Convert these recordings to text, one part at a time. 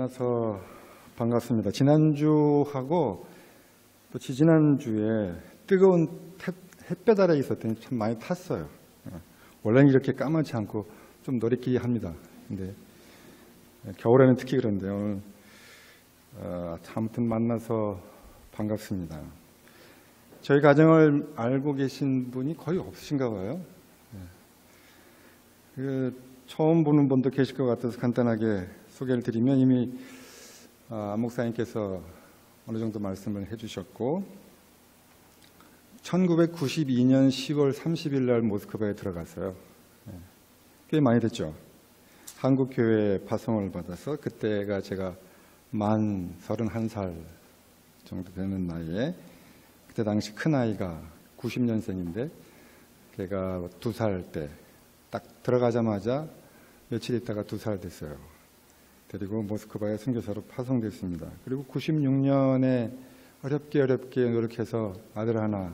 만나서 반갑습니다. 지난주하고 또 지지난주에 뜨거운 햇볕 아래 있었더니 참 많이 탔어요. 원래는 이렇게 까맣지 않고 좀 노랗게 합니다. 근데 겨울에는 특히 그런데 오늘 아무튼 만나서 반갑습니다. 저희 가정을 알고 계신 분이 거의 없으신가 봐요. 처음 보는 분도 계실 것 같아서 간단하게 소개를 드리면 이미 안 목사님께서 어느 정도 말씀을 해주셨고 1992년 10월 30일 날 모스크바에 들어갔어요. 꽤 많이 됐죠. 한국교회에 파송을 받아서 그때가 제가 만 31살 정도 되는 나이에 그때 당시 큰아이가 90년생인데 걔가 2살 때 딱 들어가자마자 며칠 있다가 2살 됐어요. 데리고 모스크바에 선교사로 파송됐습니다. 그리고 96년에 어렵게 노력해서 아들 하나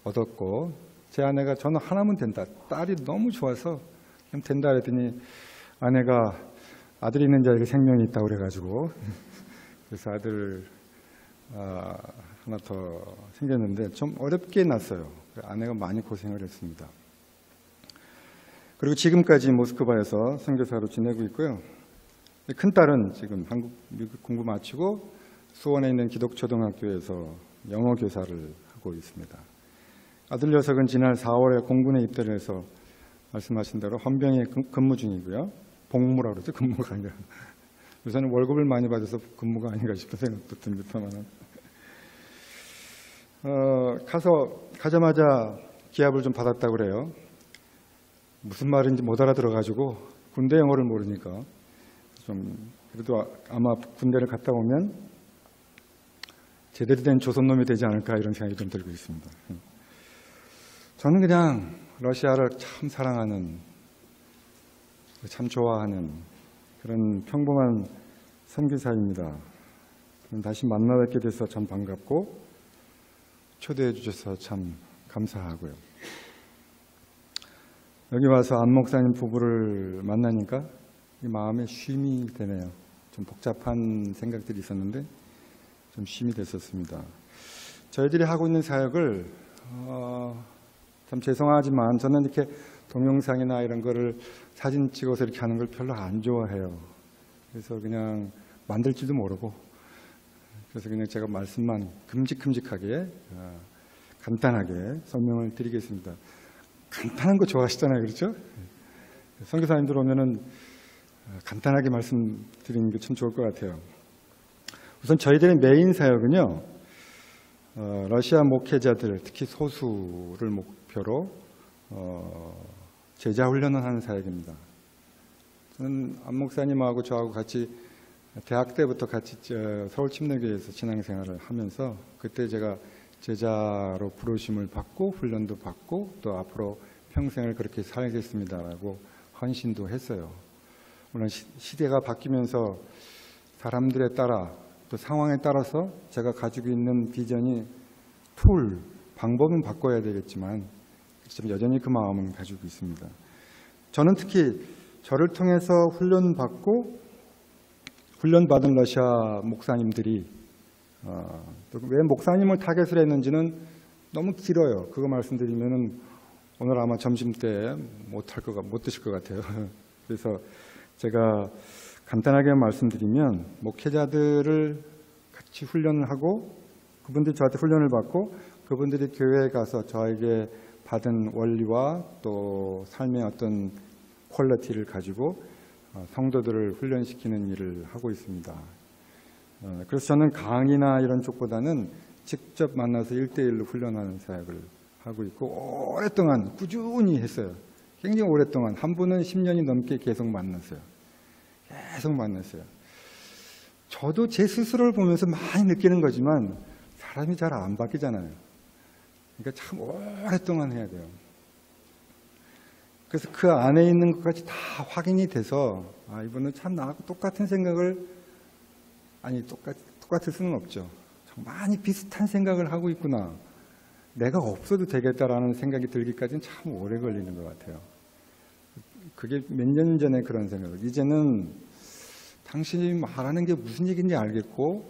얻었고 제 아내가 저는 하나면 된다. 딸이 너무 좋아서 그냥 된다 그랬더니 아내가 아들이 있는 자에게 생명이 있다고 그래가지고 그래서 아들 하나 더 생겼는데 좀 어렵게 낳았어요. 아내가 많이 고생을 했습니다. 그리고 지금까지 모스크바에서 선교사로 지내고 있고요. 큰딸은 지금 미국 공부 마치고 수원에 있는 기독초등학교에서 영어 교사를 하고 있습니다. 아들 녀석은 지난 4월에 공군에 입대를 해서 말씀하신 대로 헌병에 근무 중이고요. 복무라고 그러죠. 근무가 아니라. 요새는 월급을 많이 받아서 근무가 아닌가 싶은 생각도 듭니다만. 가자마자 기합을 좀 받았다고 그래요. 무슨 말인지 못 알아들어가지고 군대 영어를 모르니까 좀 그래도 아마 군대를 갔다 오면 제대로 된 조선놈이 되지 않을까 이런 생각이 좀 들고 있습니다. 저는 그냥 러시아를 참 사랑하는 참 좋아하는 그런 평범한 선교사입니다. 다시 만나 뵙게 돼서 참 반갑고 초대해 주셔서 참 감사하고요. 여기 와서 안 목사님 부부를 만나니까 마음에 쉼이 되네요. 좀 복잡한 생각들이 있었는데 좀 쉼이 됐었습니다. 저희들이 하고 있는 사역을 참 죄송하지만 저는 이렇게 동영상이나 이런 거를 사진 찍어서 이렇게 하는 걸 별로 안 좋아해요. 그래서 그냥 만들지도 모르고 그래서 그냥 제가 말씀만 큼직큼직하게 간단하게 설명을 드리겠습니다. 간단한 거 좋아하시잖아요. 그렇죠? 선교사님들 오면은 간단하게 말씀드리는 게 참 좋을 것 같아요. 우선 저희들의 메인 사역은요. 러시아 목회자들, 특히 소수를 목표로 제자 훈련을 하는 사역입니다. 저는 안 목사님하고 저하고 같이 대학 때부터 같이 서울 침례교회에서 신앙생활을 하면서 그때 제가 제자로 부르심을 받고 훈련도 받고 또 앞으로 평생을 그렇게 살겠습니다라고 헌신도 했어요. 물론 시대가 바뀌면서 사람들에 따라 또 상황에 따라서 제가 가지고 있는 비전이 방법은 바꿔야 되겠지만 여전히 그 마음은 가지고 있습니다. 저는 특히 저를 통해서 훈련받은 러시아 목사님들이 왜 목사님을 타겟을 했는지는 너무 길어요. 그거 말씀드리면은 오늘 아마 점심 때 못 드실 것 같아요. 그래서 제가 간단하게 말씀드리면 목회자들을 같이 훈련을 하고 그분들이 저한테 훈련을 받고 그분들이 교회에 가서 저에게 받은 원리와 또 삶의 어떤 퀄리티를 가지고 성도들을 훈련시키는 일을 하고 있습니다. 그래서 저는 강의나 이런 쪽보다는 직접 만나서 1대1로 훈련하는 사역을 하고 있고 오랫동안 꾸준히 했어요. 굉장히 오랫동안 한 분은 10년이 넘게 계속 만났어요. 저도 제 스스로를 보면서 많이 느끼는 거지만 사람이 잘 안 바뀌잖아요. 그러니까 참 오랫동안 해야 돼요. 그래서 그 안에 있는 것까지 다 확인이 돼서 이분은 참 나하고 똑같은 생각을 똑같을 수는 없죠. 많이 비슷한 생각을 하고 있구나. 내가 없어도 되겠다라는 생각이 들기까지는 참 오래 걸리는 것 같아요. 그게 몇 년 전에 그런 생각을. 이제는 당신이 말하는 게 무슨 얘기인지 알겠고,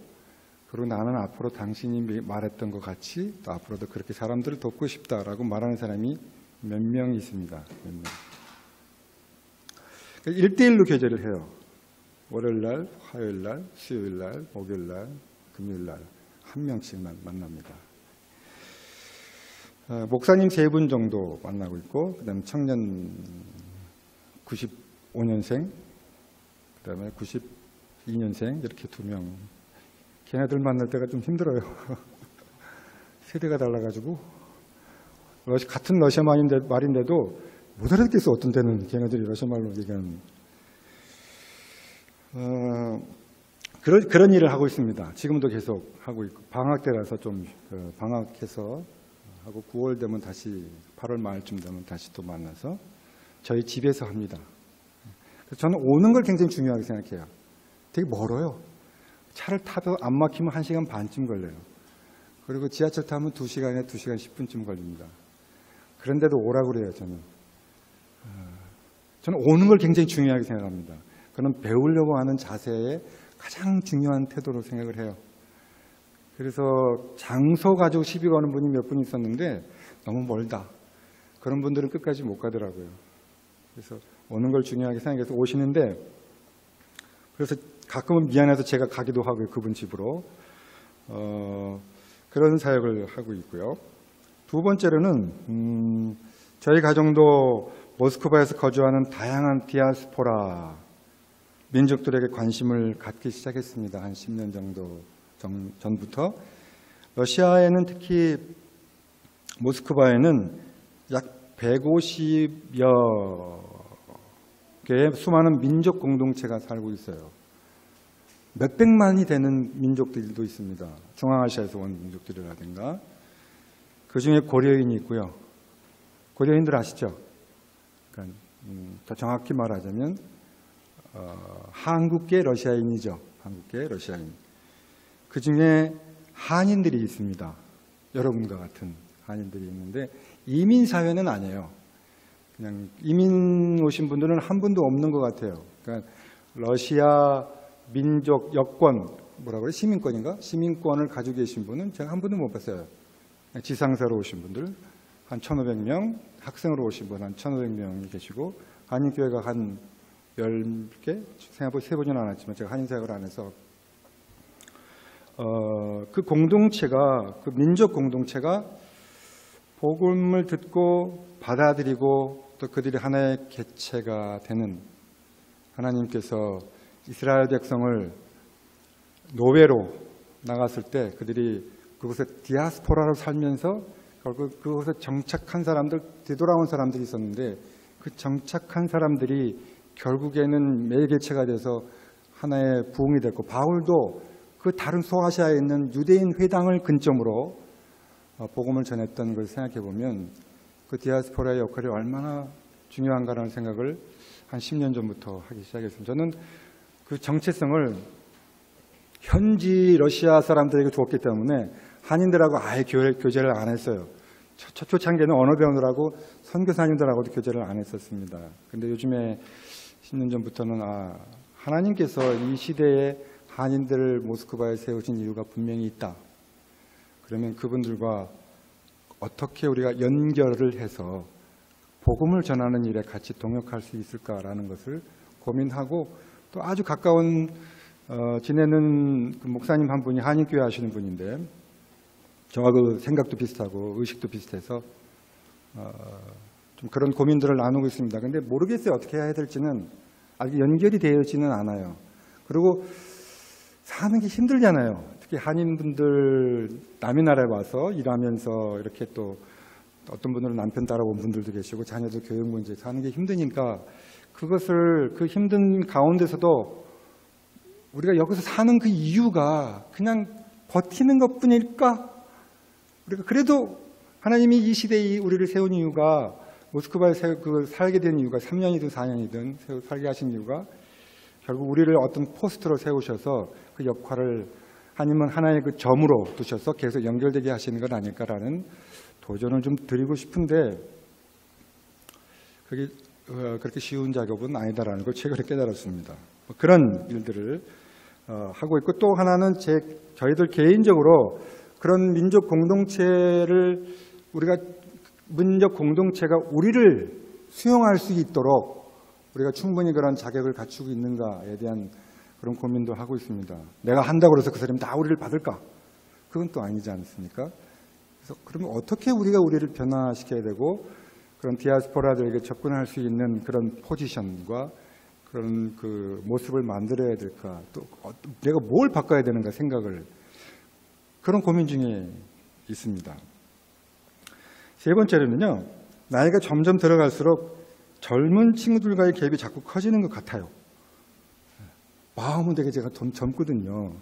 그리고 나는 앞으로 당신이 말했던 것 같이 또 앞으로도 그렇게 사람들을 돕고 싶다라고 말하는 사람이 몇 명 있습니다. 몇 명. 1대1로 교제를 해요. 월요일날, 화요일날, 수요일날, 목요일날, 금요일날 한 명씩만 만납니다. 목사님 3분 정도 만나고 있고, 그 다음에 청년 95년생, 그 다음에 92년생 이렇게 2명. 걔네들 만날 때가 좀 힘들어요. 세대가 달라가지고 같은 러시아 말인데도 못 알아듣겠어. 어떤 때는 걔네들이 러시아 말로 얘기하는 그런 일을 하고 있습니다. 지금도 계속 하고 있고, 방학 때라서 좀 방학해서 하고 9월 되면 다시 8월 말쯤 되면 다시 또 만나서 저희 집에서 합니다. 저는 오는 걸 굉장히 중요하게 생각해요. 되게 멀어요. 차를 타도 안 막히면 1시간 반쯤 걸려요. 그리고 지하철 타면 2시간에 2시간 10분쯤 걸립니다. 그런데도 오라고 그래요. 저는 오는 걸 굉장히 중요하게 생각합니다. 그는 배우려고 하는 자세의 가장 중요한 태도로 생각을 해요. 그래서 장소 가지고 시비 거는 분이 몇 분 있었는데 너무 멀다. 그런 분들은 끝까지 못 가더라고요. 그래서 오는 걸 중요하게 생각해서 오시는데, 그래서 가끔은 미안해서 제가 가기도 하고요. 그분 집으로. 그런 사역을 하고 있고요. 두 번째로는 저희 가정도 모스크바에서 거주하는 다양한 디아스포라 민족들에게 관심을 갖기 시작했습니다. 한 10년 정도 전부터. 러시아에는 특히 모스크바에는 약 150여 개의 수많은 민족 공동체가 살고 있어요. 몇백만이 되는 민족들도 있습니다. 중앙아시아에서 온 민족들이라든가. 그중에 고려인이 있고요. 고려인들 아시죠? 그러니까 더 정확히 말하자면 한국계 러시아인이죠. 한국계 러시아인. 그중에 한인들이 있습니다. 여러분과 같은 한인들이 있는데 이민사회는 아니에요. 그냥 이민 오신 분들은 한 분도 없는 것 같아요. 그러니까 러시아 민족 여권, 뭐라고 그래? 시민권인가? 시민권을 가지고 계신 분은 제가 한 분도 못 봤어요. 지상사로 오신 분들 한 1,500명, 학생으로 오신 분 한 1,500명이 계시고, 한인교회가 한 10개? 생각보다 세보지는 않았지만 제가 한인사역을 안 해서 그 공동체가, 그 민족 공동체가 복음을 듣고 받아들이고 또 그들이 하나의 개체가 되는, 하나님께서 이스라엘 백성을 노예로 나갔을 때 그들이 그곳에 디아스포라로 살면서 결국 그곳에 정착한 사람들, 되돌아온 사람들이 있었는데 그 정착한 사람들이 결국에는 매개체가 돼서 하나의 부흥이 됐고, 바울도 그 다른 소아시아에 있는 유대인 회당을 근점으로 복음을 전했던 걸 생각해 보면 그 디아스포라의 역할이 얼마나 중요한가라는 생각을 한 10년 전부터 하기 시작했습니다. 저는 그 정체성을 현지 러시아 사람들에게 주었기 때문에 한인들하고 아예 교제를 안 했어요. 초창기에는 언어 배우느라고 선교사님들하고도 교제를 안 했었습니다. 근데 요즘에 10년 전부터는 하나님께서 이 시대에 한인들을 모스크바에 세우신 이유가 분명히 있다. 그러면 그분들과 어떻게 우리가 연결을 해서 복음을 전하는 일에 같이 동역할 수 있을까라는 것을 고민하고, 또 아주 가까운 지내는 그 목사님 한 분이 한인교회 하시는 분인데 저와 그 생각도 비슷하고 의식도 비슷해서 좀 그런 고민들을 나누고 있습니다. 근데 모르겠어요. 어떻게 해야 될지는. 아직 연결이 되어 있지는 않아요. 그리고 사는 게 힘들잖아요. 특히 한인분들 남의 나라에 와서 일하면서 이렇게 또 어떤 분들은 남편 따라온 분들도 계시고 자녀들 교육 문제 사는 게 힘드니까, 그것을 그 힘든 가운데서도 우리가 여기서 사는 그 이유가 그냥 버티는 것뿐일까? 우리가 그래도 하나님이 이 시대에 우리를 세운 이유가, 모스크바에 살게 된 이유가 3년이든 4년이든 살게 하신 이유가 결국 우리를 어떤 포스트로 세우셔서 그 역할을 아니면 하나의 그 점으로 두셔서 계속 연결되게 하시는 건 아닐까라는 도전을 좀 드리고 싶은데, 그게 그렇게 쉬운 작업은 아니다라는 걸 최근에 깨달았습니다. 그런 일들을 하고 있고, 또 하나는 저희들 개인적으로 그런 민족 공동체를 민족 공동체가 우리를 수용할 수 있도록 우리가 충분히 그런 자격을 갖추고 있는가에 대한 그런 고민도 하고 있습니다. 내가 한다고 해서 그 사람이 다 우리를 받을까? 그건 또 아니지 않습니까? 그래서 그러면 어떻게 우리가 우리를 변화시켜야 되고 그런 디아스포라들에게 접근할 수 있는 그런 포지션과 그런 그 모습을 만들어야 될까? 또 내가 뭘 바꿔야 되는가 생각을, 그런 고민 중에 있습니다. 세 번째로는요, 나이가 점점 들어갈수록 젊은 친구들과의 갭이 자꾸 커지는 것 같아요. 마음은 되게 제가 젊거든요.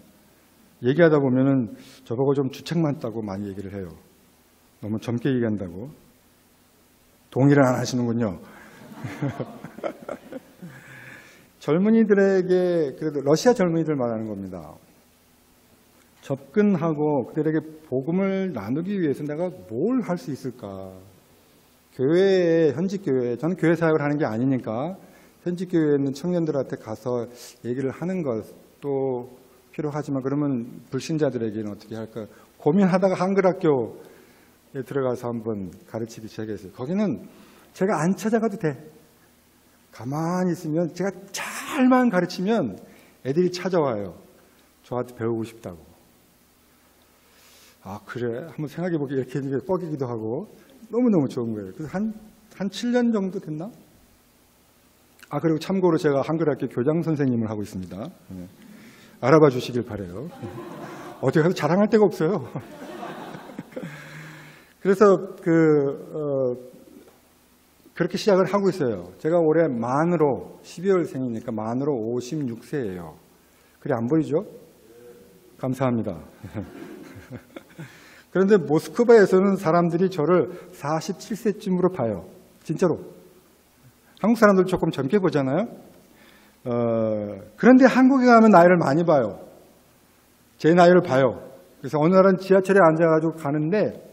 얘기하다 보면은 저보고 좀 주책 많다고 많이 얘기를 해요. 너무 젊게 얘기한다고. 동의를 안 하시는군요. 젊은이들에게, 그래도 러시아 젊은이들 말하는 겁니다. 접근하고 그들에게 복음을 나누기 위해서 내가 뭘 할 수 있을까? 교회에, 현직 교회, 저는 교회 사역을 하는 게 아니니까 현직 교회에 있는 청년들한테 가서 얘기를 하는 것도 필요하지만, 그러면 불신자들에게는 어떻게 할까? 고민하다가 한글학교에 들어가서 한번 가르치기 시작했어요. 거기는 제가 안 찾아가도 돼. 가만히 있으면, 제가 잘만 가르치면 애들이 찾아와요. 저한테 배우고 싶다고. 아, 그래? 한번 생각해보기, 이렇게 뻐기기도 하고 너무너무 좋은 거예요. 그래서 한 7년 정도 됐나? 아, 그리고 참고로 제가 한글학교 교장 선생님을 하고 있습니다. 네. 알아봐 주시길 바라요. 어떻게 해서 자랑할 데가 없어요. 그래서 그렇게 시작을 하고 있어요. 제가 올해 만으로, 12월생이니까 만으로 56세예요. 그래, 안 보이죠? 감사합니다. 그런데 모스크바에서는 사람들이 저를 47세쯤으로 봐요. 진짜로. 한국 사람들 조금 젊게 보잖아요. 그런데 한국에 가면 나이를 많이 봐요. 제 나이를 봐요. 그래서 어느 날은 지하철에 앉아가지고 가는데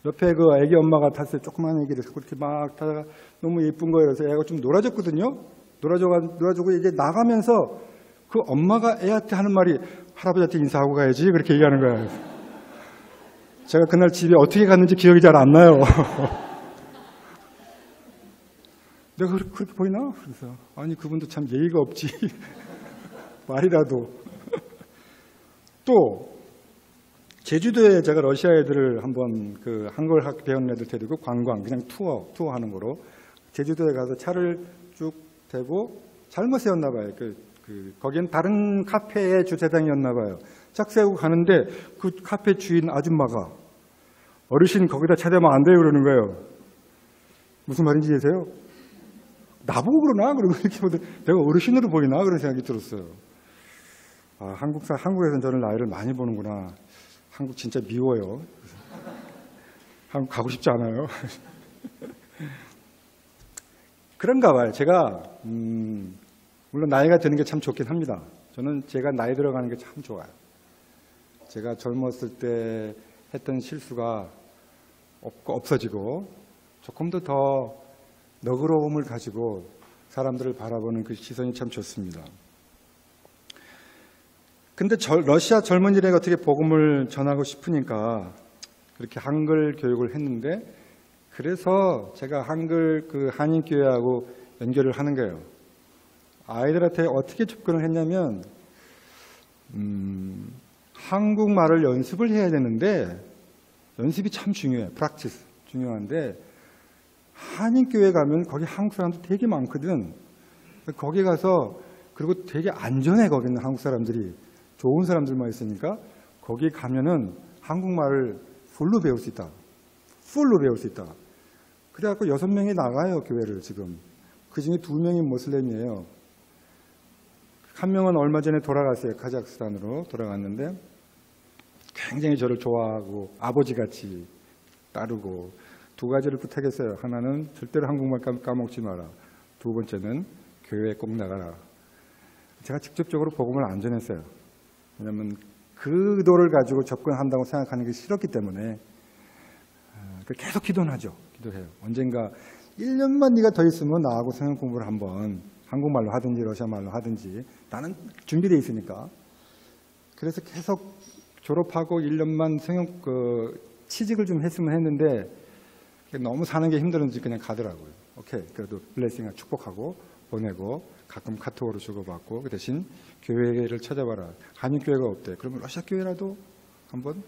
옆에 그 애기 엄마가 탔어요. 조그만 애기를 그렇게 막 타다가 너무 예쁜 거예요. 그래서 애가 좀 놀아줬거든요. 놀아주고 이제 나가면서 그 엄마가 애한테 하는 말이, 할아버지한테 인사하고 가야지, 그렇게 얘기하는 거예요. 제가 그날 집에 어떻게 갔는지 기억이 잘 안 나요. 내가 그렇게 보이나? 그래서 아니, 그분도 참 예의가 없지. 말이라도. 또 제주도에 제가 러시아 애들을 한번 그 한글 배우는 애들 데리고 관광, 그냥 투어하는 거로 제주도에 가서 차를 쭉 대고 잘못 세웠나 봐요. 거기는 다른 카페의 주차장이었나 봐요. 짝 세우고 가는데 그 카페 주인 아줌마가, 어르신 거기다 차 대면 안 돼요, 그러는 거예요. 무슨 말인지 아세요? 나보고 그러나? 그러고 이렇게 보는데 내가 어르신으로 보이나? 그런 생각이 들었어요. 아, 한국에서는 저는 나이를 많이 보는구나. 한국 진짜 미워요. 한국 가고 싶지 않아요. 그런가 봐요. 제가 물론 나이가 드는 게 참 좋긴 합니다. 저는 제가 나이 들어가는 게 참 좋아요. 제가 젊었을 때 했던 실수가 없어지고 조금 더 너그러움을 가지고 사람들을 바라보는 그 시선이 참 좋습니다. 근데 러시아 젊은이들에게 어떻게 복음을 전하고 싶으니까 그렇게 한글 교육을 했는데, 그래서 제가 한인교회하고 연결을 하는 거예요. 아이들한테 어떻게 접근을 했냐면, 한국말을 연습을 해야 되는데, 연습이 참 중요해요. 프랙티스 중요한데, 한인교회 가면 거기 한국 사람들 되게 많거든. 거기 가서, 그리고 되게 안전해, 거기는 한국 사람들이. 좋은 사람들만 있으니까 거기 가면은 한국말을 풀로 배울 수 있다. 풀로 배울 수 있다. 그래갖고 6명이 나가요, 교회를 지금. 그 중에 2명이 모슬렘이에요. 한 명은 얼마 전에 돌아갔어요. 카자흐스탄으로 돌아갔는데 굉장히 저를 좋아하고 아버지같이 따르고, 2가지를 부탁했어요. 하나는 절대로 한국말 까먹지 마라. 2번째는 교회에 꼭 나가라. 제가 직접적으로 복음을 안 전했어요. 왜냐하면 그 의도를 가지고 접근한다고 생각하는 게 싫었기 때문에 계속 기도는 하죠. 기도해요. 언젠가 1년만 네가 더 있으면 나하고 성경 공부를 한번 한국말로 하든지 러시아 말로 하든지 나는 준비되어 있으니까. 그래서 계속 졸업하고 1년만 취직을 좀 했으면 했는데 너무 사는 게 힘들었는지 그냥 가더라고요. 오케이, 그래도 블레싱을 축복하고 보내고 가끔 카톡으로 주고받고 그 대신 교회를 찾아봐라. 한인교회가 없대. 그러면 러시아 교회라도 한번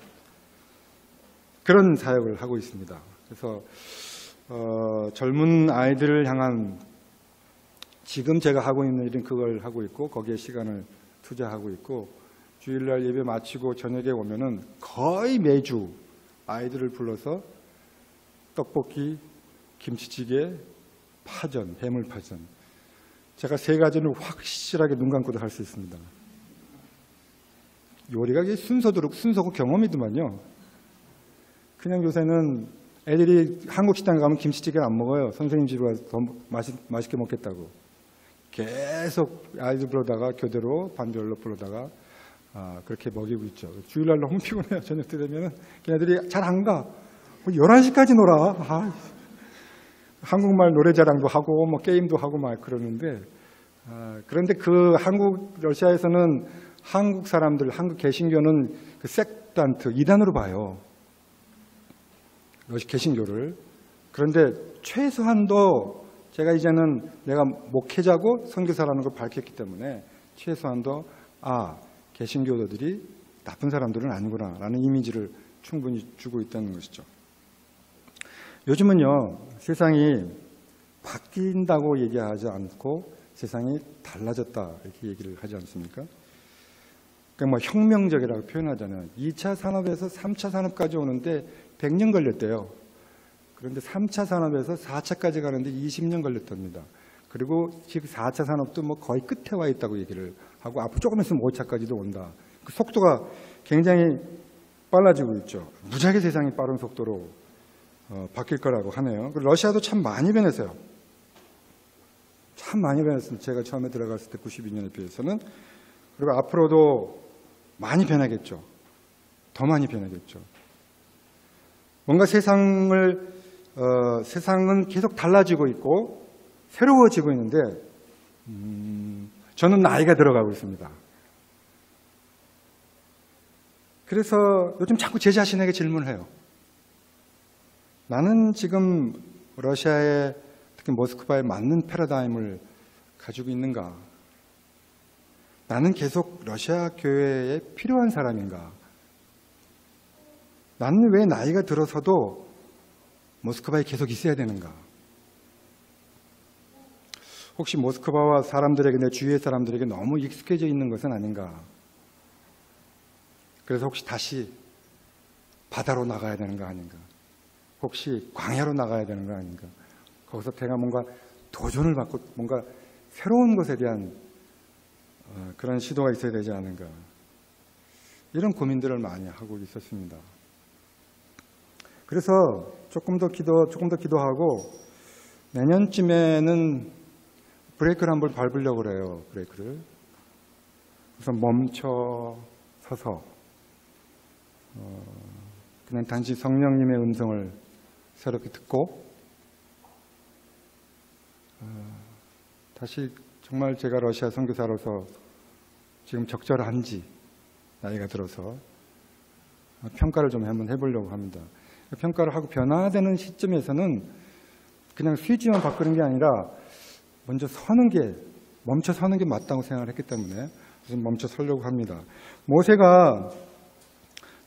그런 사역을 하고 있습니다. 그래서 젊은 아이들을 향한 지금 제가 하고 있는 일은 그걸 하고 있고 거기에 시간을 투자하고 있고 주일날 예배 마치고 저녁에 오면은 거의 매주 아이들을 불러서 떡볶이, 김치찌개, 파전, 해물파전. 제가 3가지는 확실하게 눈 감고도 할 수 있습니다. 요리가 순서고 경험이더만요. 그냥 요새는 애들이 한국 식당에 가면 김치찌개를 안 먹어요. 선생님 집에 가서 더 맛있게 먹겠다고. 계속 아이들 불러다가 교대로 반별로 불러다가 그렇게 먹이고 있죠. 주일날 너무 피곤해요. 저녁 때 되면 걔네들이 잘 안 가. 11시까지 놀아. 한국말 노래자랑도 하고 뭐 게임도 하고 막 그러는데 그런데 러시아에서는 한국 사람들, 한국 개신교는 그 섹단트, 이단으로 봐요. 개신교를. 그런데 최소한도 제가 이제는 내가 목회자고 선교사라는 걸 밝혔기 때문에 최소한도 개신교도들이 나쁜 사람들은 아니구나 라는 이미지를 충분히 주고 있다는 것이죠. 요즘은요, 세상이 바뀐다고 얘기하지 않고 세상이 달라졌다 이렇게 얘기를 하지 않습니까? 그러니까 뭐 혁명적이라고 표현하잖아요. 2차 산업에서 3차 산업까지 오는데 100년 걸렸대요. 그런데 3차 산업에서 4차까지 가는데 20년 걸렸답니다. 그리고 지금 4차 산업도 뭐 거의 끝에 와 있다고 얘기를 하고 앞으로 조금 있으면 5차까지도 온다. 그 속도가 굉장히 빨라지고 있죠. 무지하게 세상이 빠른 속도로 바뀔 거라고 하네요. 러시아도 참 많이 변했어요. 참 많이 변했습니다. 제가 처음에 들어갔을 때 92년에 비해서는. 그리고 앞으로도 많이 변하겠죠. 더 많이 변하겠죠. 뭔가 세상은 계속 달라지고 있고 새로워지고 있는데 저는 나이가 들어가고 있습니다. 그래서 요즘 자꾸 제 자신에게 질문을 해요. 나는 지금 러시아의 특히 모스크바에 맞는 패러다임을 가지고 있는가? 나는 계속 러시아 교회에 필요한 사람인가? 나는 왜 나이가 들어서도 모스크바에 계속 있어야 되는가? 혹시 모스크바와 사람들에게, 내 주위의 사람들에게 너무 익숙해져 있는 것은 아닌가? 그래서 혹시 다시 바다로 나가야 되는 거 아닌가? 혹시 광야로 나가야 되는 거 아닌가? 거기서 내가 뭔가 도전을 받고 뭔가 새로운 것에 대한 그런 시도가 있어야 되지 않은가? 이런 고민들을 많이 하고 있었습니다. 그래서 조금 더 기도하고 내년쯤에는 브레이크를 한번 밟으려고 그래요. 브레이크를. 그래서 멈춰 서서 그냥 단지 성령님의 음성을 새롭게 듣고 다시 정말 제가 러시아 선교사로서 지금 적절한지 나이가 들어서 평가를 좀 한번 해보려고 합니다. 평가를 하고 변화되는 시점에서는 그냥 스위치만 바꾸는 게 아니라 먼저 멈춰 서는 게 맞다고 생각을 했기 때문에 멈춰 서려고 합니다. 모세가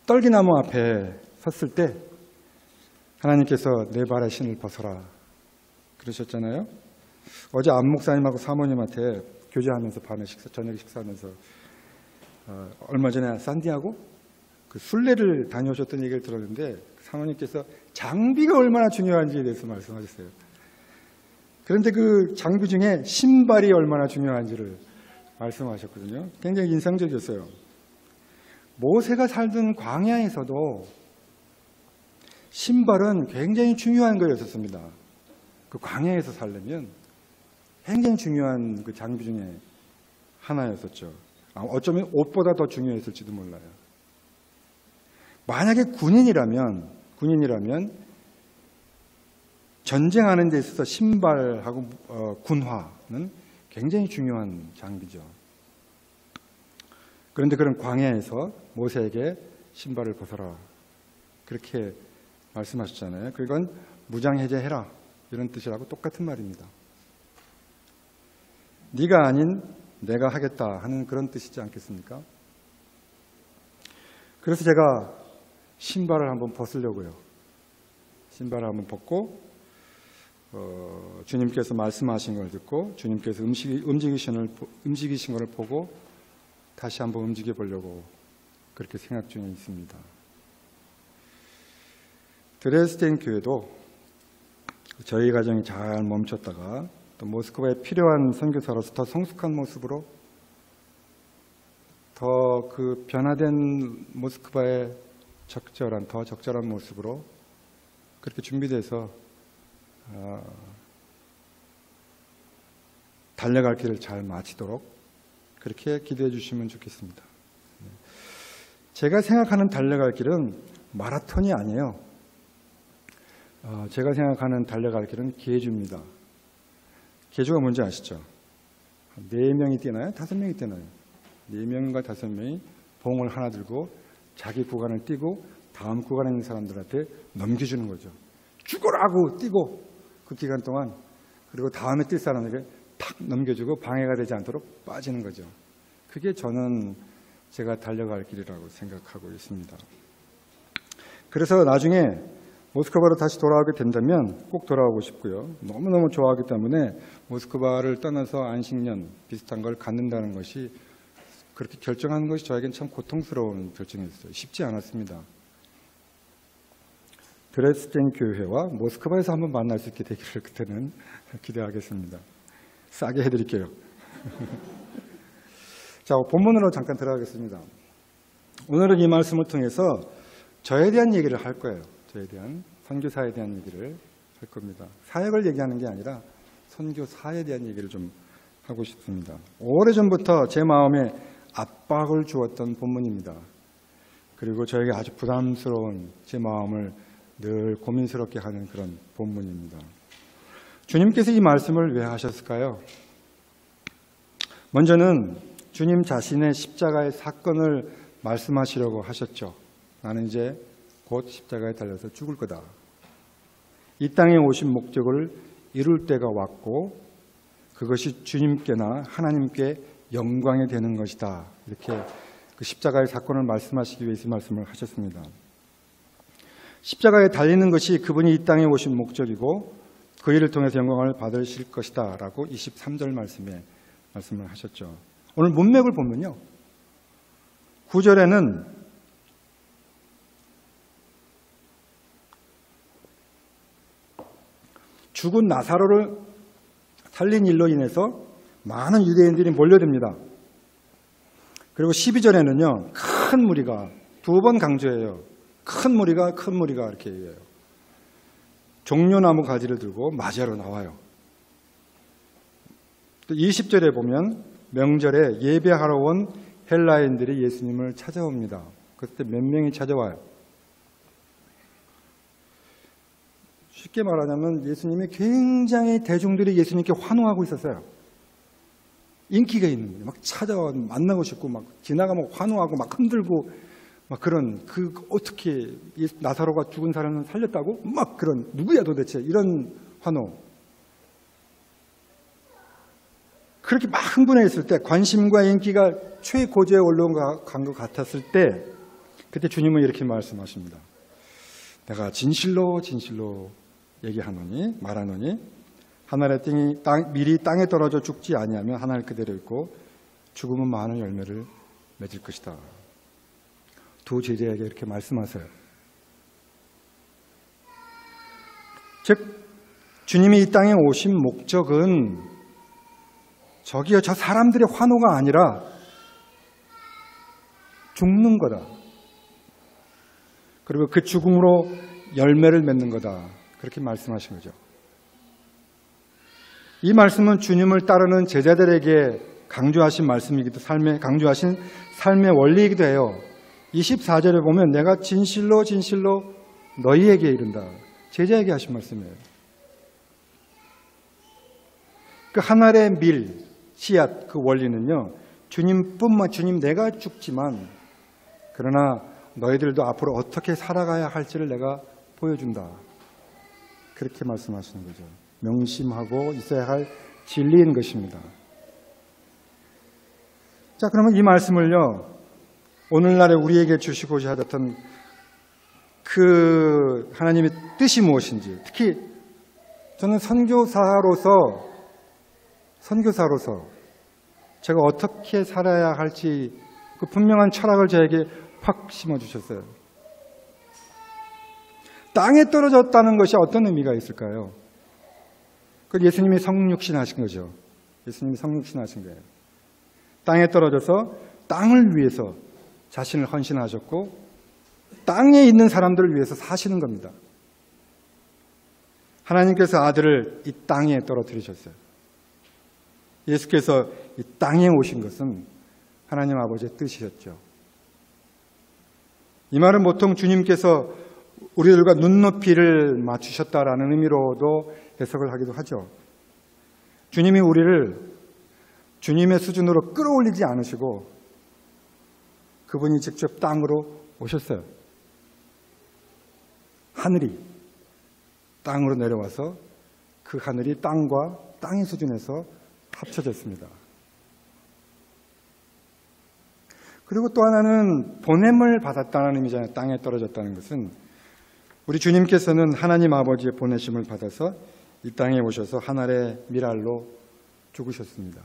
떨기나무 앞에 섰을 때 하나님께서 내 발의 신을 벗어라 그러셨잖아요. 어제 안 목사님하고 사모님한테 교제하면서 저녁 식사하면서 얼마 전에 산디아고 그 순례를 다녀오셨던 얘기를 들었는데 사모님께서 장비가 얼마나 중요한지에 대해서 말씀하셨어요. 그런데 그 장비 중에 신발이 얼마나 중요한지를 말씀하셨거든요. 굉장히 인상적이었어요. 모세가 살던 광야에서도 신발은 굉장히 중요한 거였었습니다. 그 광야에서 살려면 굉장히 중요한 그 장비 중에 하나였었죠. 어쩌면 옷보다 더 중요했을지도 몰라요. 만약에 군인이라면 전쟁하는 데 있어서 신발하고 군화는 굉장히 중요한 장비죠. 그런데 그런 광야에서 모세에게 신발을 벗어라 그렇게 말씀하셨잖아요. 그건 무장해제해라 이런 뜻이라고 똑같은 말입니다. 네가 아닌 내가 하겠다 하는 그런 뜻이지 않겠습니까? 그래서 제가 신발을 한번 벗으려고요. 신발을 한번 벗고 주님께서 말씀하신 걸 듣고 주님께서 움직이신 걸 보고 다시 한번 움직여 보려고 그렇게 생각 중에 있습니다. 드레스덴 교회도 저희 가정이 잘 멈췄다가 또 모스크바에 필요한 선교사로서 더 성숙한 모습으로 더 그 변화된 모스크바의 더 적절한 모습으로 그렇게 준비돼서 달려갈 길을 잘 마치도록 그렇게 기도해 주시면 좋겠습니다. 제가 생각하는 달려갈 길은 마라톤이 아니에요. 제가 생각하는 달려갈 길은 계주입니다. 계주가 뭔지 아시죠? 4명이 뛰나요? 5명이 뛰나요? 4명과 5명이 봉을 하나 들고 자기 구간을 뛰고 다음 구간에 있는 사람들한테 넘겨주는 거죠. 죽으라고 뛰고 그 기간 동안 그리고 다음에 뛸 사람에게 탁 넘겨주고 방해가 되지 않도록 빠지는 거죠. 그게 저는 제가 달려갈 길이라고 생각하고 있습니다. 그래서 나중에 모스크바로 다시 돌아오게 된다면 꼭 돌아오고 싶고요. 너무너무 좋아하기 때문에 모스크바를 떠나서 안식년 비슷한 걸 갖는다는 것이 그렇게 결정하는 것이 저에겐 참 고통스러운 결정이었어요. 쉽지 않았습니다. 드레스덴 교회와 모스크바에서 한번 만날 수 있게 되기를 그때는 기대하겠습니다. 싸게 해드릴게요. 자, 본문으로 잠깐 들어가겠습니다. 오늘은 이 말씀을 통해서 저에 대한 얘기를 할 거예요. 저에 대한 선교사에 대한 얘기를 할 겁니다. 사역을 얘기하는 게 아니라 선교사에 대한 얘기를 좀 하고 싶습니다. 오래전부터 제 마음에 압박을 주었던 본문입니다. 그리고 저에게 아주 부담스러운 제 마음을 늘 고민스럽게 하는 그런 본문입니다. 주님께서 이 말씀을 왜 하셨을까요? 먼저는 주님 자신의 십자가의 사건을 말씀하시려고 하셨죠. 나는 이제 곧 십자가에 달려서 죽을 거다. 이 땅에 오신 목적을 이룰 때가 왔고 그것이 주님께나 하나님께 영광이 되는 것이다. 이렇게 그 십자가의 사건을 말씀하시기 위해서 말씀을 하셨습니다. 십자가에 달리는 것이 그분이 이 땅에 오신 목적이고 그 일을 통해서 영광을 받으실 것이다 라고 23절 말씀에 말씀을 하셨죠. 오늘 문맥을 보면요. 9절에는 죽은 나사로를 살린 일로 인해서 많은 유대인들이 몰려듭니다. 그리고 12절에는요. 큰 무리가 2번 강조해요. 큰 무리가 이렇게 얘기해요. 종려나무 가지를 들고 맞이하러 나와요. 또 20절에 보면 명절에 예배하러 온 헬라인들이 예수님을 찾아옵니다. 그때 몇 명이 찾아와요. 쉽게 말하자면 예수님이 굉장히 대중들이 예수님께 환호하고 있었어요. 인기가 있는 거예요. 막 찾아와 만나고 싶고 막 지나가면 환호하고 막 흔들고 막 그런 어떻게 나사로가 죽은 사람을 살렸다고 막 그런 누구야 도대체 이런 환호. 그렇게 막 흥분해 있을 때 관심과 인기가 최고조에 올라간 것 같았을 때 그때 주님은 이렇게 말씀하십니다. 내가 진실로 말하노니 하늘의 밀이 땅에 떨어져 죽지 아니하면 하늘 그대로 있고 죽으면 많은 열매를 맺을 것이다. 2 제자에게 이렇게 말씀하세요. 즉 주님이 이 땅에 오신 목적은 저기요 저 사람들의 환호가 아니라 죽는 거다. 그리고 그 죽음으로 열매를 맺는 거다. 그렇게 말씀하신 거죠. 이 말씀은 주님을 따르는 제자들에게 강조하신 말씀이기도 강조하신 삶의 원리이기도 해요. 24절에 보면 내가 진실로 너희에게 이른다. 제자에게 하신 말씀이에요. 그 한 알의 밀, 씨앗, 그 원리는요, 주님 내가 죽지만 그러나 너희들도 앞으로 어떻게 살아가야 할지를 내가 보여준다. 그렇게 말씀하시는 거죠. 명심하고 있어야 할 진리인 것입니다. 자, 그러면 이 말씀을요, 오늘날에 우리에게 주시고자 하셨던 그 하나님의 뜻이 무엇인지, 특히 저는 선교사로서 제가 어떻게 살아야 할지 그 분명한 철학을 저에게 확 심어주셨어요. 땅에 떨어졌다는 것이 어떤 의미가 있을까요? 그 예수님이 성육신 하신 거죠. 예수님이 성육신 하신 거예요. 땅에 떨어져서 땅을 위해서 자신을 헌신하셨고 땅에 있는 사람들을 위해서 사시는 겁니다. 하나님께서 아들을 이 땅에 떨어뜨리셨어요. 예수께서 이 땅에 오신 것은 하나님 아버지의 뜻이셨죠. 이 말은 보통 주님께서 우리들과 눈높이를 맞추셨다라는 의미로도 해석을 하기도 하죠. 주님이 우리를 주님의 수준으로 끌어올리지 않으시고 그분이 직접 땅으로 오셨어요. 하늘이 땅으로 내려와서 그 하늘이 땅과 땅의 수준에서 합쳐졌습니다. 그리고 또 하나는 보냄을 받았다는 의미잖아요. 땅에 떨어졌다는 것은 우리 주님께서는 하나님 아버지의 보내심을 받아서 이 땅에 오셔서 하늘의 밀알로 죽으셨습니다.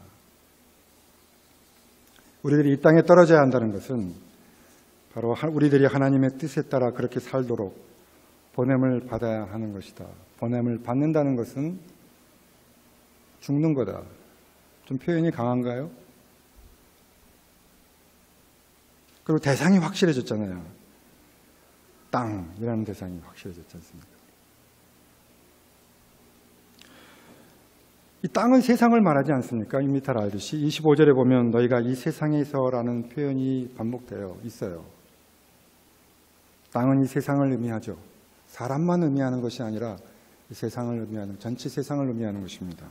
우리들이 이 땅에 떨어져야 한다는 것은 바로 우리들이 하나님의 뜻에 따라 그렇게 살도록 보냄을 받아야 하는 것이다. 보냄을 받는다는 것은 죽는 거다. 좀 표현이 강한가요? 그리고 대상이 확실해졌잖아요. 땅이라는 대상이 확실해졌지 않습니까? 이 땅은 세상을 말하지 않습니까? 이미 잘 알듯이 25절에 보면 너희가 이 세상에서라는 표현이 반복되어 있어요. 땅은 이 세상을 의미하죠. 사람만 의미하는 것이 아니라 이 세상을 의미하는, 전체 세상을 의미하는 것입니다.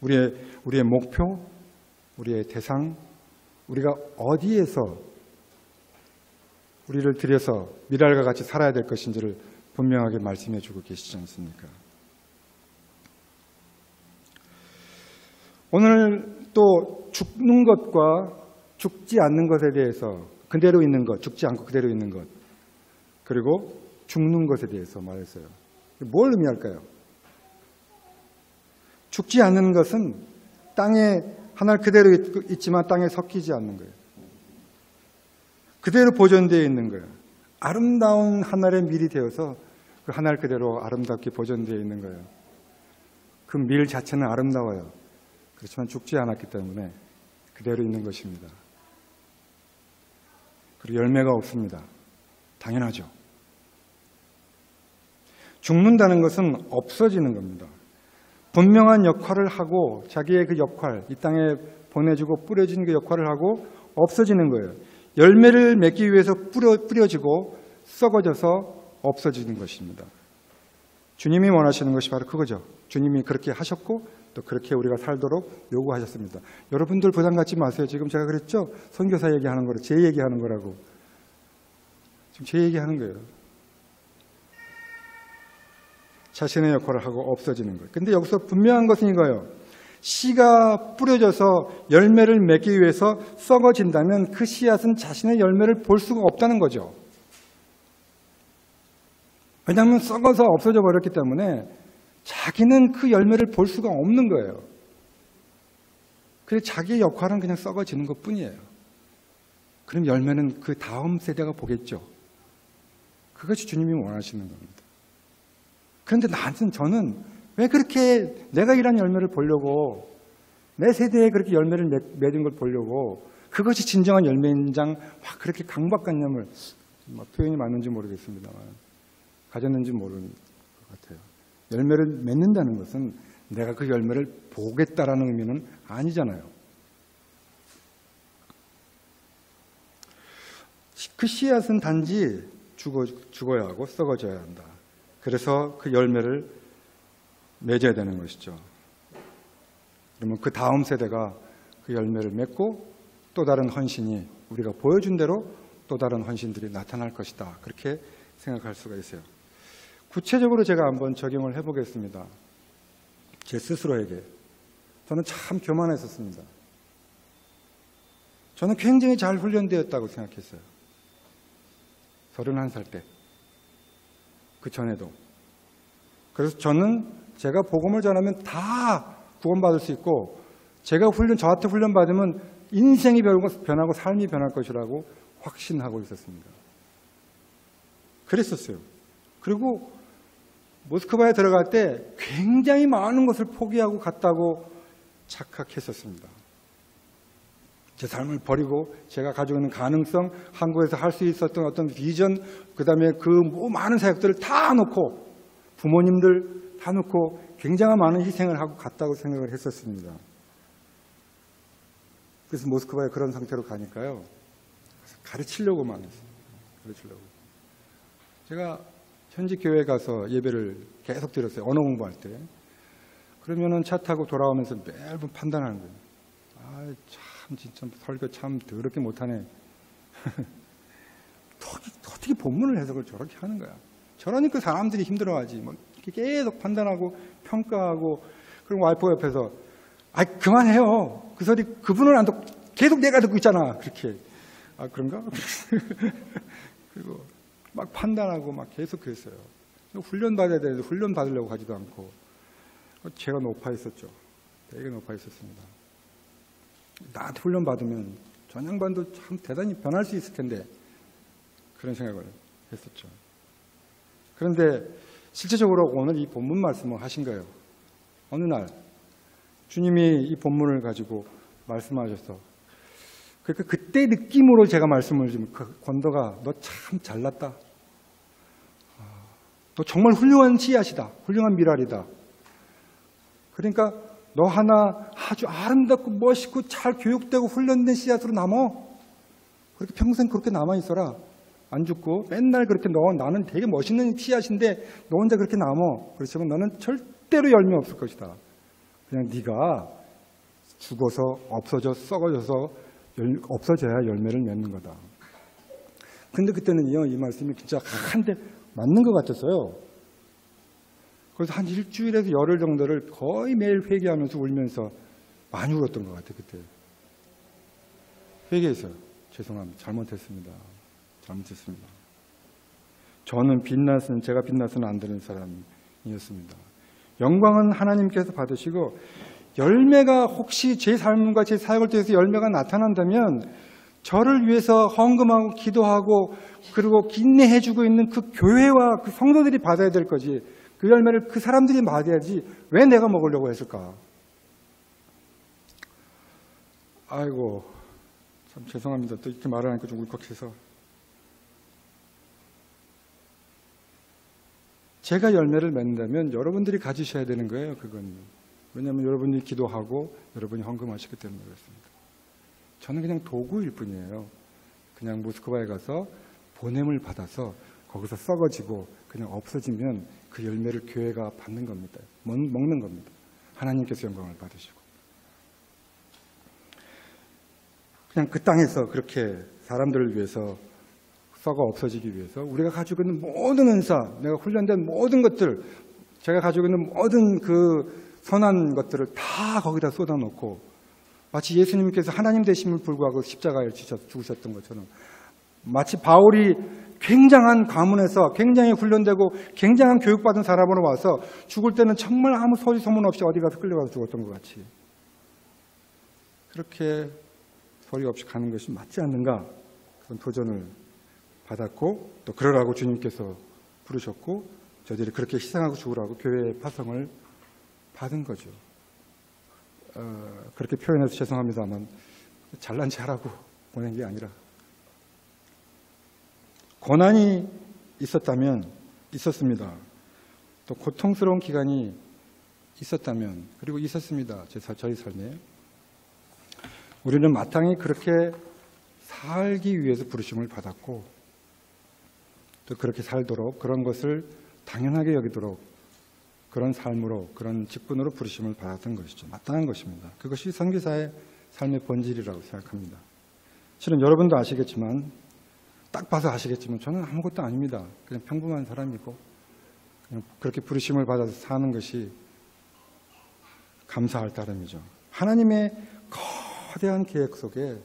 우리의 목표, 우리의 대상, 우리가 어디에서 우리를 들여서 미랄과 같이 살아야 될 것인지를 분명하게 말씀해 주고 계시지 않습니까? 오늘 또 죽는 것과 죽지 않는 것에 대해서 그대로 있는 것, 죽지 않고 그대로 있는 것, 그리고 죽는 것에 대해서 말했어요. 뭘 의미할까요? 죽지 않는 것은 땅에 하늘 그대로 있지만 땅에 섞이지 않는 거예요. 그대로 보존되어 있는 거예요. 아름다운 하늘의 밀이 되어서 그 하늘 그대로 아름답게 보존되어 있는 거예요. 그 밀 자체는 아름다워요. 그렇지만 죽지 않았기 때문에 그대로 있는 것입니다. 그리고 열매가 없습니다. 당연하죠. 죽는다는 것은 없어지는 겁니다. 분명한 역할을 하고 자기의 그 역할, 이 땅에 보내주고 뿌려진 그 역할을 하고 없어지는 거예요. 열매를 맺기 위해서 뿌려지고 썩어져서 없어지는 것입니다. 주님이 원하시는 것이 바로 그거죠. 주님이 그렇게 하셨고 또 그렇게 우리가 살도록 요구하셨습니다. 여러분들 부담 갖지 마세요. 지금 제가 그랬죠? 선교사 얘기하는 거로 제 얘기하는 거라고. 지금 제 얘기하는 거예요. 자신의 역할을 하고 없어지는 거예요. 근데 여기서 분명한 것은 이거예요. 씨가 뿌려져서 열매를 맺기 위해서 썩어진다면 그 씨앗은 자신의 열매를 볼 수가 없다는 거죠. 왜냐하면 썩어서 없어져 버렸기 때문에 자기는 그 열매를 볼 수가 없는 거예요. 그래서 자기의 역할은 그냥 썩어지는 것뿐이에요. 그럼 열매는 그 다음 세대가 보겠죠. 그것이 주님이 원하시는 겁니다. 그런데 저는 왜 그렇게 내가 일한 열매를 보려고 내 세대에 그렇게 열매를 맺은 걸 보려고 그것이 진정한 열매인장 막 그렇게 강박관념을 표현이 맞는지 모르겠습니다만 가졌는지 모르는 것 같아요. 열매를 맺는다는 것은 내가 그 열매를 보겠다라는 의미는 아니잖아요. 그 씨앗은 단지 죽어야 하고 썩어져야 한다. 그래서 그 열매를 맺어야 되는 것이죠. 그러면 그 다음 세대가 그 열매를 맺고 또 다른 헌신이 우리가 보여준 대로 또 다른 헌신들이 나타날 것이다. 그렇게 생각할 수가 있어요. 구체적으로 제가 한번 적용을 해보겠습니다. 제 스스로에게. 저는 참 교만했었습니다. 저는 굉장히 잘 훈련되었다고 생각했어요. 31살 때. 그 전에도. 그래서 저는 제가 복음을 전하면 다 구원받을 수 있고 제가 저한테 훈련받으면 인생이 변하고 삶이 변할 것이라고 확신하고 있었습니다. 그랬었어요. 그리고 모스크바에 들어갈 때 굉장히 많은 것을 포기하고 갔다고 착각했었습니다. 제 삶을 버리고 제가 가지고 있는 가능성, 한국에서 할 수 있었던 어떤 비전, 그 다음에 그 많은 사역들을 다 놓고 부모님들 다 놓고 굉장한 많은 희생을 하고 갔다고 생각을 했었습니다. 그래서 모스크바에 그런 상태로 가니까요. 가르치려고만 했어요. 가르치려고. 제가 현지 교회에 가서 예배를 계속 드렸어요. 언어 공부할 때. 그러면은 차 타고 돌아오면서 매번 판단하는 거예요. 아, 참 진짜 설교 참 더럽게 못하네. 어떻게 본문을 해석을 저렇게 하는 거야. 저러니까 사람들이 힘들어하지. 뭐 이렇게 계속 판단하고 평가하고 그리고 와이프 옆에서 아 그만해요. 그 소리 그분은 안 듣고 계속 내가 듣고 있잖아. 그렇게. 아 그런가? 그리고 막 판단하고 막 계속 그랬어요. 훈련 받아야 되는데 훈련 받으려고 하지도 않고 제가 높아 있었죠. 되게 높아 있었습니다. 나한테 훈련 받으면 전양반도 참 대단히 변할 수 있을 텐데 그런 생각을 했었죠. 그런데 실제적으로 오늘 이 본문 말씀을 하신 거예요. 어느 날 주님이 이 본문을 가지고 말씀하셔서 그러니까 그때 느낌으로 제가 말씀을 좀 권도가 너 참 잘났다. 너 정말 훌륭한 씨앗이다. 훌륭한 미랄이다. 그러니까 너 하나 아주 아름답고 멋있고 잘 교육되고 훈련된 씨앗으로 남어. 그렇게 평생 그렇게 남아있어라. 안 죽고 맨날 그렇게 나는 되게 멋있는 씨앗인데 너 혼자 그렇게 남어. 그렇지만 너는 절대로 열매 없을 것이다. 그냥 네가 죽어서 없어져 썩어져서 없어져야 열매를 맺는 거다. 근데 그때는 이 말씀이 진짜 한 대 맞는 것 같았어요. 그래서 한 일주일에서 열흘 정도를 거의 매일 회개하면서 울면서 많이 울었던 것 같아요. 그때 회개했어요. 죄송합니다. 잘못했습니다. 저는 제가 빛나서는 안 되는 사람이었습니다. 영광은 하나님께서 받으시고 열매가 혹시 제 삶과 제 사역을 통해서 열매가 나타난다면 저를 위해서 헌금하고 기도하고 그리고 인내해주고 있는 그 교회와 그 성도들이 받아야 될 거지 그 열매를 그 사람들이 받아야지 왜 내가 먹으려고 했을까? 아이고 참 죄송합니다. 또 이렇게 말을 하니까 좀 울컥해서 제가 열매를 맺는다면 여러분들이 가지셔야 되는 거예요. 그건 왜냐하면 여러분이 기도하고 여러분이 헌금하시기 때문에 그렇습니다. 저는 그냥 도구일 뿐이에요. 그냥 모스크바에 가서 보냄을 받아서 거기서 썩어지고 그냥 없어지면 그 열매를 교회가 받는 겁니다. 먹는 겁니다. 하나님께서 영광을 받으시고. 그냥 그 땅에서 그렇게 사람들을 위해서 썩어 없어지기 위해서 우리가 가지고 있는 모든 은사, 내가 훈련된 모든 것들, 제가 가지고 있는 모든 그 선한 것들을 다 거기다 쏟아놓고 마치 예수님께서 하나님 되심을 불구하고 십자가에 죽으셨던 것처럼 마치 바울이 굉장한 가문에서 굉장히 훈련되고 굉장한 교육받은 사람으로 와서 죽을 때는 정말 아무 소리 소문 없이 어디 가서 끌려가서 죽었던 것 같이 그렇게 소리 없이 가는 것이 맞지 않는가 그런 도전을 받았고 또 그러라고 주님께서 부르셨고 저들이 그렇게 희생하고 죽으라고 교회의 파송을 받은 거죠. 그렇게 표현해서 죄송합니다만 잘난 체 하라고 보낸 게 아니라 고난이 있었습니다. 또 고통스러운 기간이 있었다면 그리고 있었습니다. 저희 삶에 우리는 마땅히 그렇게 살기 위해서 부르심을 받았고 또 그렇게 살도록 그런 것을 당연하게 여기도록 그런 삶으로, 그런 직분으로 부르심을 받았던 것이죠. 마땅한 것입니다. 그것이 선교사의 삶의 본질이라고 생각합니다. 실은 여러분도 아시겠지만, 딱 봐서 아시겠지만 저는 아무것도 아닙니다. 그냥 평범한 사람이고 그냥 그렇게 부르심을 받아서 사는 것이 감사할 따름이죠. 하나님의 거대한 계획 속에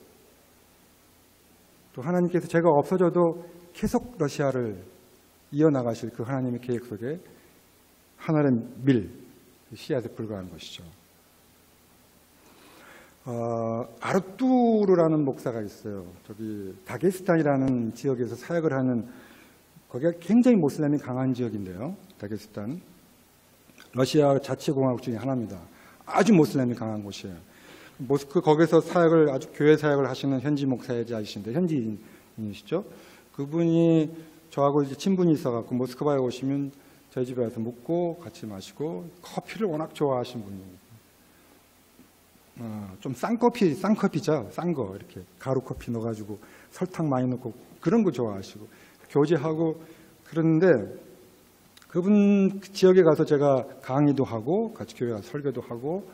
또 하나님께서 제가 없어져도 계속 러시아를 이어나가실 그 하나님의 계획 속에 하나의 씨앗에 불과한 것이죠. 아르투르라는 목사가 있어요. 저기 다게스탄이라는 지역에서 사역을 하는, 거기가 굉장히 모슬렘이 강한 지역인데요. 다게스탄, 러시아 자치공화국 중에 하나입니다. 아주 모슬렘이 강한 곳이에요. 모스크 거기서 사역을, 아주 교회 사역을 하시는 현지 목사이신데 현지인이시죠. 그분이 저하고 이제 친분이 있어갖고 모스크바에 오시면 저희 집에 와서 묵고 같이 마시고, 커피를 워낙 좋아하신 분이에요. 좀 쌍커피죠. 싼 거, 이렇게 가루 커피 넣어가지고 설탕 많이 넣고 그런 거 좋아하시고 교제하고 그러는데, 그분 지역에 가서 제가 강의도 하고 같이 교회 가서 설교도 하고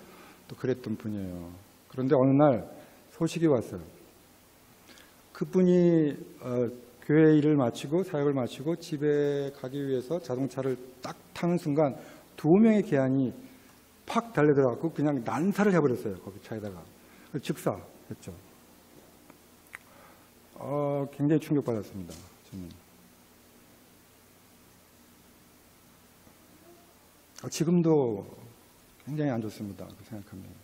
또 그랬던 분이에요. 그런데 어느 날 소식이 왔어요. 그분이 교회 일을 마치고 사역을 마치고 집에 가기 위해서 자동차를 딱 타는 순간 2명의 계안이 팍 달려들어가고 그냥 난사를 해버렸어요. 거기 차에다가. 즉사했죠. 굉장히 충격받았습니다. 저는. 지금도 굉장히 안 좋습니다. 그 생각합니다.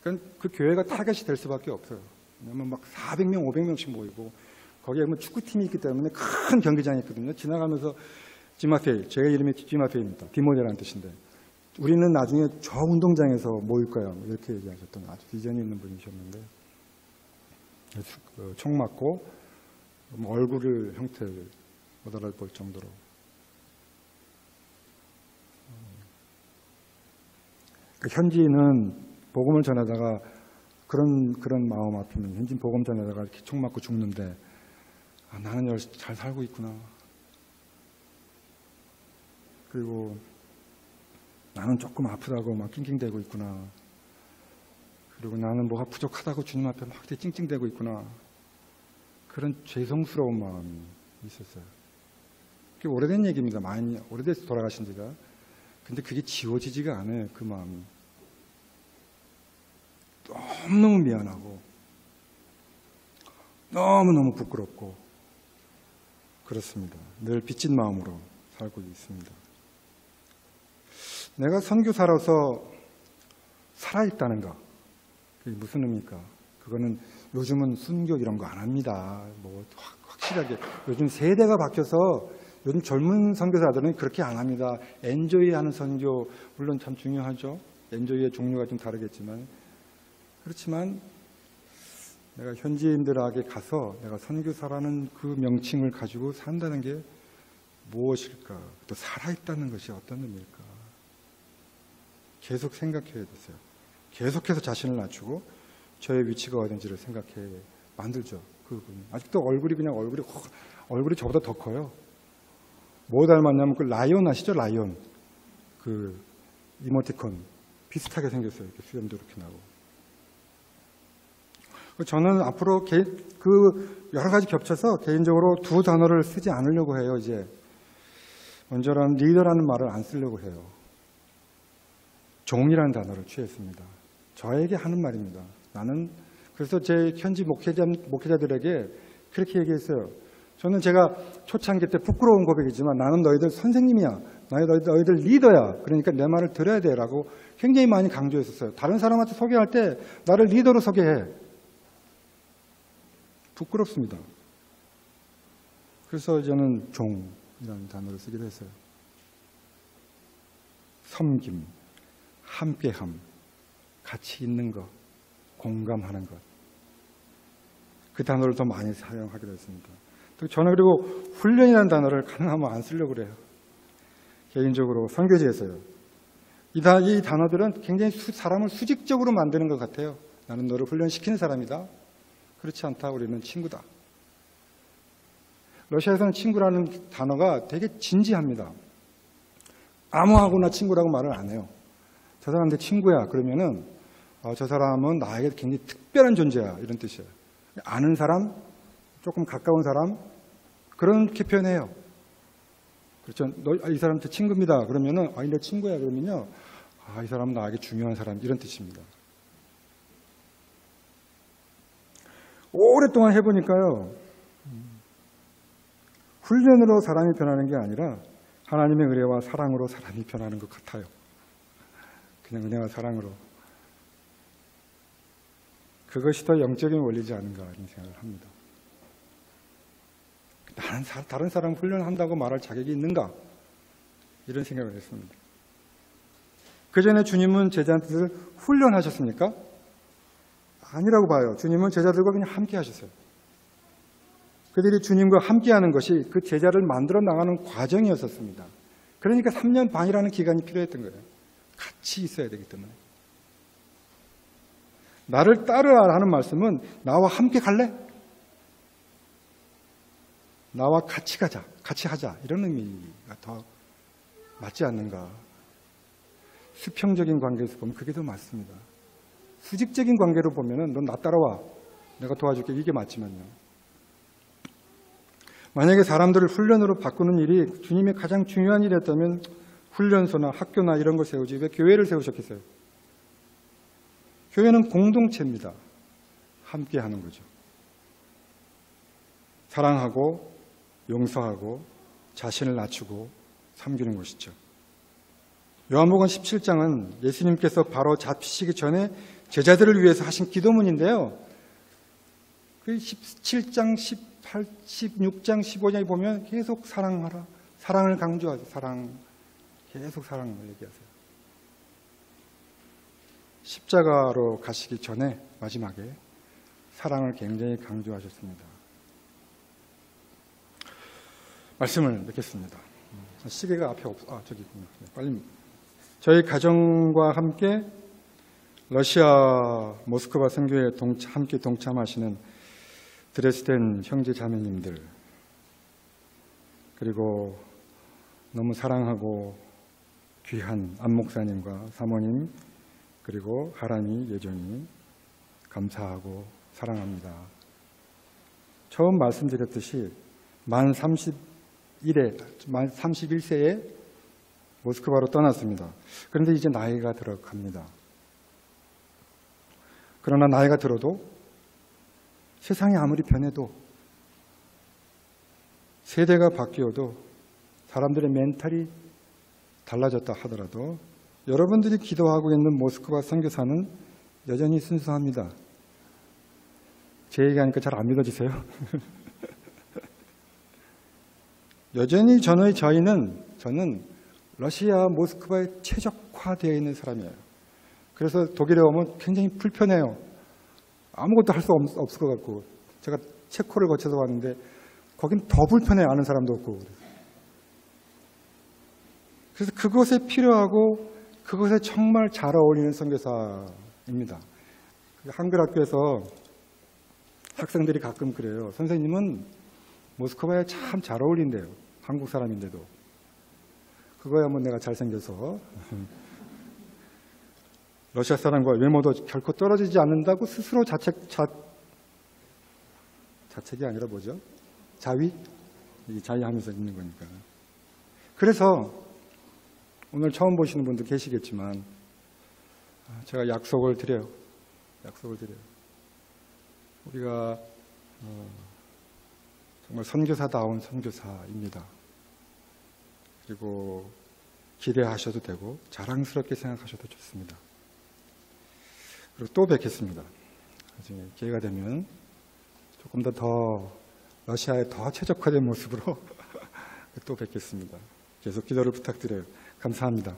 그 교회가 타겟이 될 수밖에 없어요. 왜냐면 막 400명, 500명씩 모이고, 거기에 뭐 축구팀이 있기 때문에 큰 경기장이 있거든요. 지나가면서 지마페이, 제 이름이 지마페이입니다. 디모데라는 뜻인데, 우리는 나중에 저 운동장에서 모일 거야. 이렇게 얘기하셨던 아주 비전이 있는 분이셨는데, 총 맞고 얼굴을 형태를 못 알아볼 정도로. 현지인은 복음을 전하다가 그런 마음 아프면 현지인 복음 전하다가 이렇게 총 맞고 죽는데, 나는 잘 살고 있구나. 그리고 나는 조금 아프다고 막 낑낑대고 있구나. 그리고 나는 뭐가 부족하다고 주님 앞에 막 찡찡대고 있구나. 그런 죄송스러운 마음이 있었어요. 그게 오래된 얘기입니다. 많이 오래돼서 돌아가신 지가. 근데 그게 지워지지가 않아요. 그 마음이. 너무너무 미안하고 너무너무 부끄럽고 그렇습니다. 늘 빚진 마음으로 살고 있습니다. 내가 선교사로서 살아있다는 거, 그게 무슨 의미입니까? 그거는 요즘은 순교 이런 거 안 합니다. 뭐 확실하게 요즘 세대가 바뀌어서 요즘 젊은 선교사들은 그렇게 안 합니다. 엔조이 하는 선교, 물론 참 중요하죠. 엔조이의 종류가 좀 다르겠지만, 그렇지만 내가 현지인들에게 가서 내가 선교사라는 그 명칭을 가지고 산다는 게 무엇일까? 또 살아있다는 것이 어떤 의미일까? 계속 생각해야 됐어요. 계속해서 자신을 낮추고 저의 위치가 어딘지를 생각해 만들죠. 그분 아직도 얼굴이 저보다 더 커요. 뭐 닮았냐면 그 라이온 아시죠? 라이온. 그 이모티콘 비슷하게 생겼어요. 이렇게 수염도 이렇게 나고. 저는 앞으로 그 여러 가지 겹쳐서 개인적으로 두 단어를 쓰지 않으려고 해요. 이제 먼저는 리더라는 말을 안 쓰려고 해요. 종이라는 단어를 취했습니다. 저에게 하는 말입니다. 나는 그래서 제 현지 목회자들에게 그렇게 얘기했어요. 저는 제가 초창기 때 부끄러운 고백이지만 나는 너희들 선생님이야. 너희들 리더야. 그러니까 내 말을 들어야 돼 라고 굉장히 많이 강조했었어요. 다른 사람한테 소개할 때 나를 리더로 소개해. 부끄럽습니다. 그래서 저는 종이라는 단어를 쓰기로 했어요. 섬김, 함께함, 같이 있는 것, 공감하는 것. 그 단어를 더 많이 사용하기로 했습니다. 또 저는 그리고 훈련이라는 단어를 가능하면 안 쓰려고 그래요. 개인적으로 선교지에서요. 이 단어들은 굉장히 사람을 수직적으로 만드는 것 같아요. 나는 너를 훈련시키는 사람이다. 그렇지 않다. 우리는 친구다. 러시아에서는 친구라는 단어가 되게 진지합니다. 아무하고나 친구라고 말을 안 해요. 저 사람 내 친구야. 그러면은 저 사람은 나에게 굉장히 특별한 존재야. 이런 뜻이에요. 아는 사람, 조금 가까운 사람, 그렇게 표현해요. 그렇죠. 이 사람한테 친구입니다. 그러면은 내 친구야. 그러면요. 이 사람은 나에게 중요한 사람. 이런 뜻입니다. 오랫동안 해보니까요. 훈련으로 사람이 변하는 게 아니라 하나님의 은혜와 사랑으로 사람이 변하는 것 같아요. 그냥 은혜와 사랑으로. 그것이 더 영적인 원리지 않은가 이런 생각을 합니다. 나는 다른 사람 훈련한다고 말할 자격이 있는가? 이런 생각을 했습니다. 그 전에 주님은 제자들을 훈련하셨습니까? 아니라고 봐요. 주님은 제자들과 그냥 함께 하셨어요. 그들이 주님과 함께하는 것이 그 제자를 만들어 나가는 과정이었었습니다. 그러니까 3년 반이라는 기간이 필요했던 거예요. 같이 있어야 되기 때문에. 나를 따르라 하는 말씀은 나와 함께 갈래? 나와 같이 가자, 같이 하자 이런 의미가 더 맞지 않는가. 수평적인 관계에서 보면 그게 더 맞습니다. 수직적인 관계로 보면은 넌 나 따라와, 내가 도와줄게 이게 맞지만요. 만약에 사람들을 훈련으로 바꾸는 일이 주님의 가장 중요한 일이었다면 훈련소나 학교나 이런 걸 세우지 왜 교회를 세우셨겠어요? 교회는 공동체입니다. 함께 하는 거죠. 사랑하고 용서하고 자신을 낮추고 섬기는 것이죠. 요한복음 17장은 예수님께서 바로 잡히시기 전에 제자들을 위해서 하신 기도문인데요. 그 17장, 18, 16장, 15장에 보면 계속 사랑하라. 사랑을 강조하죠. 계속 사랑을 얘기하세요. 십자가로 가시기 전에 마지막에 사랑을 굉장히 강조하셨습니다. 말씀을 맺겠습니다. 시계가 앞에 저기 있군요. 빨리. 저희 가정과 함께 러시아 모스크바 선교에 함께 동참하시는 드레스덴 형제 자매님들, 그리고 너무 사랑하고 귀한 안 목사님과 사모님, 그리고 하람이 예전이 감사하고 사랑합니다. 처음 말씀드렸듯이 만 31세에 모스크바로 떠났습니다. 그런데 이제 나이가 들어갑니다. 그러나 나이가 들어도 세상이 아무리 변해도 세대가 바뀌어도 사람들의 멘탈이 달라졌다 하더라도 여러분들이 기도하고 있는 모스크바 선교사는 여전히 순수합니다. 제 얘기하니까 잘 안 믿어지세요? 여전히 저는 러시아 모스크바에 최적화되어 있는 사람이에요. 그래서 독일에 오면 굉장히 불편해요. 아무것도 할 수 없을 것 같고. 제가 체코를 거쳐서 왔는데 거긴 더 불편해요. 아는 사람도 없고. 그래서 그것에 필요하고 그것에 정말 잘 어울리는 선교사입니다. 한글 학교에서 학생들이 가끔 그래요. 선생님은 모스크바에 참 잘 어울린대요. 한국 사람인데도. 그거야 뭐 내가 잘생겨서 러시아 사람과 외모도 결코 떨어지지 않는다고 스스로 자책이 아니라 뭐죠? 자위하면서 있는 거니까. 그래서 오늘 처음 보시는 분도 계시겠지만 제가 약속을 드려요. 우리가 정말 선교사다운 선교사입니다. 그리고 기대하셔도 되고 자랑스럽게 생각하셔도 좋습니다. 그리고 또 뵙겠습니다. 나중에 기회가 되면 조금 더 러시아에 더 최적화된 모습으로 또 뵙겠습니다. 계속 기도를 부탁드려요. 감사합니다.